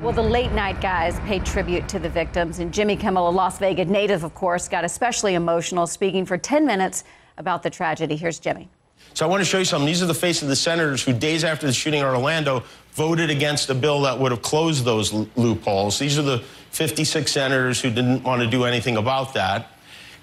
Well, the late night guys paid tribute to the victims, and Jimmy Kimmel, a Las Vegas native, of course, got especially emotional, speaking for 10 minutes about the tragedy. Here's Jimmy. So I want to show you something. These are the faces of the senators who, days after the shooting in Orlando, voted against a bill that would have closed those loopholes. These are the 56 senators who didn't want to do anything about that.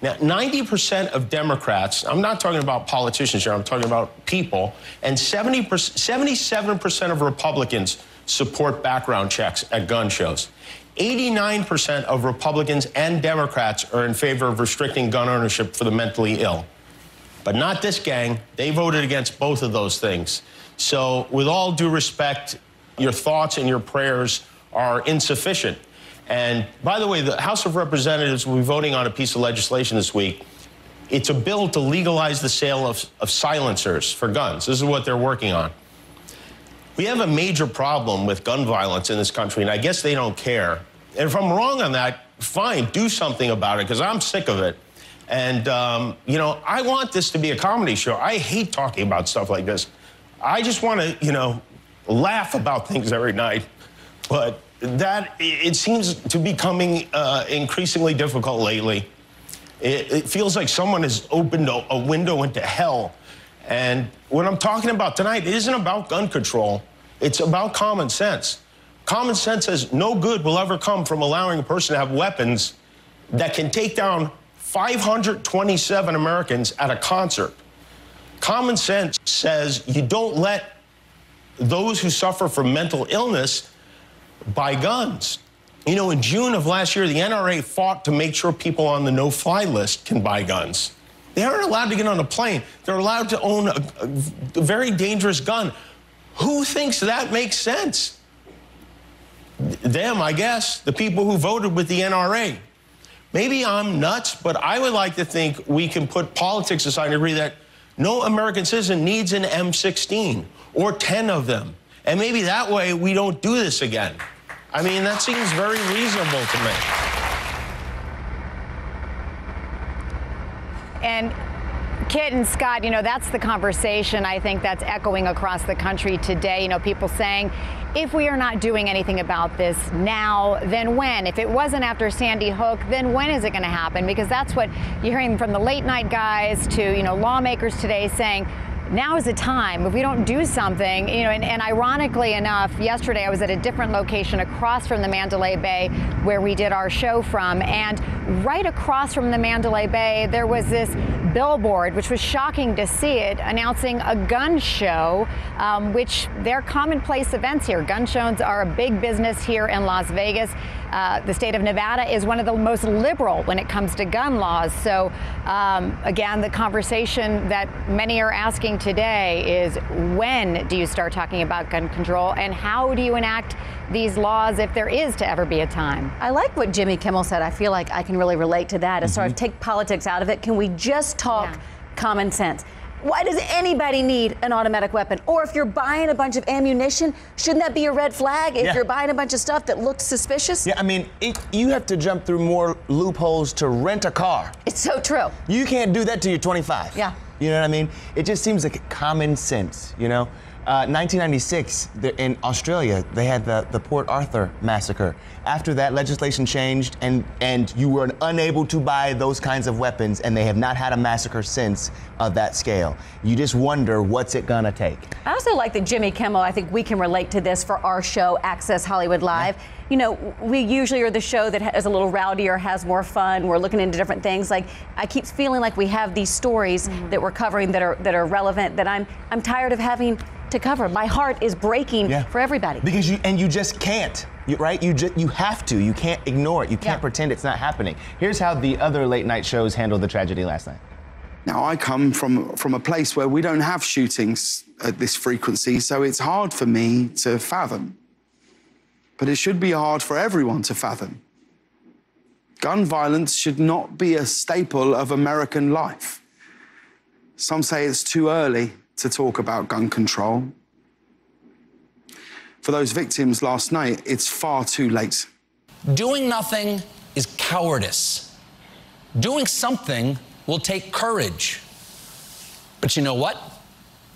Now, 90% of Democrats, I'm not talking about politicians here, I'm talking about people, and 77% of Republicans support background checks at gun shows. 89% of Republicans and Democrats are in favor of restricting gun ownership for the mentally ill. But not this gang. They voted against both of those things. So with all due respect, your thoughts and your prayers are insufficient. And by the way, the House of Representatives will be voting on a piece of legislation this week. It's a bill to legalize the sale of silencers for guns. This is what they're working on. We have a major problem with gun violence in this country, and I guess they don't care. And if I'm wrong on that, fine, do something about it, because I'm sick of it. And, you know, I want this to be a comedy show. I hate talking about stuff like this. I just want to, you know, laugh about things every night. But it seems to be becoming increasingly difficult lately. It feels like someone has opened a window into hell. And what I'm talking about tonight isn't about gun control. It's about common sense. Common sense says no good will ever come from allowing a person to have weapons that can take down 527 Americans at a concert. Common sense says you don't let those who suffer from mental illness buy guns. You know, in June of last year, the NRA fought to make sure people on the no-fly list can buy guns. They aren't allowed to get on a plane. They're allowed to own a very dangerous gun. Who thinks that makes sense? Them, I guess, the people who voted with the NRA. Maybe I'm nuts, but I would like to think we can put politics aside and agree that no American citizen needs an M16 or 10 of them. And maybe that way we don't do this again. I mean, that seems very reasonable to me. And Kit and Scott, you know, that's the conversation I think that's echoing across the country today. You know, people saying, if we are not doing anything about this now, then when? If it wasn't after Sandy Hook, then when is it going to happen? Because that's what you're hearing from the late night guys to, you know, lawmakers today saying, now is the time. If we don't do something, you know, and ironically enough, yesterday I was at a different location across from the Mandalay Bay where we did our show from, and right across from the Mandalay Bay, there was this billboard, which was shocking to see it, announcing a gun show, which they're commonplace events here. Gun shows are a big business here in Las Vegas. The state of Nevada is one of the most liberal when it comes to gun laws. So again, the conversation that many are asking today is, when do you start talking about gun control, and how do you enact these laws if there is to ever be a time? I like what Jimmy Kimmel said. I feel like I can really relate to that. As sort of take politics out of it, can we just talk common sense? Why does anybody need an automatic weapon? Or if you're buying a bunch of ammunition, shouldn't that be a red flag if you're buying a bunch of stuff that looks suspicious? Yeah, I mean, you have to jump through more loopholes to rent a car. It's so true. You can't do that till you're 25. Yeah. You know what I mean? It just seems like common sense, you know? 1996, in Australia, they had the Port Arthur massacre. After that, legislation changed, and you were unable to buy those kinds of weapons, and they have not had a massacre since of that scale. You just wonder, what's it gonna take? I also like that Jimmy Kimmel, I think we can relate to this for our show, Access Hollywood Live. Yeah. You know, we usually are the show that is a little rowdier, has more fun. We're looking into different things. Like, I keep feeling like we have these stories that we're covering that are relevant, that I'm tired of having to cover. My heart is breaking for everybody. Because you just can't, right? You have to. You can't ignore it. You can't pretend it's not happening. Here's how the other late night shows handled the tragedy last night. Now, I come from a place where we don't have shootings at this frequency, so it's hard for me to fathom. But it should be hard for everyone to fathom. Gun violence should not be a staple of American life. Some say it's too early to talk about gun control. For those victims last night, it's far too late. Doing nothing is cowardice. Doing something will take courage. But you know what?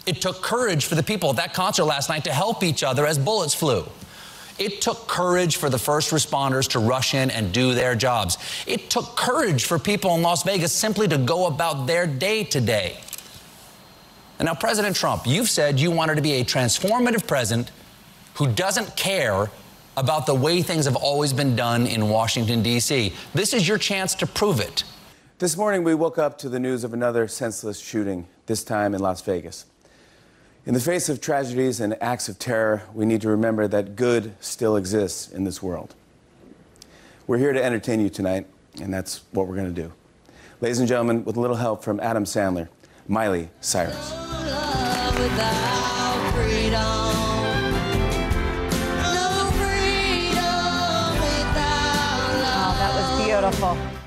It took courage for the people at that concert last night to help each other as bullets flew. It took courage for the first responders to rush in and do their jobs. It took courage for people in Las Vegas simply to go about their day today. And now, President Trump, you've said you wanted to be a transformative president who doesn't care about the way things have always been done in Washington, D.C. This is your chance to prove it. This morning, we woke up to the news of another senseless shooting, this time in Las Vegas. In the face of tragedies and acts of terror, we need to remember that good still exists in this world. We're here to entertain you tonight, and that's what we're going to do. Ladies and gentlemen, with a little help from Adam Sandler, Miley Cyrus. That was beautiful.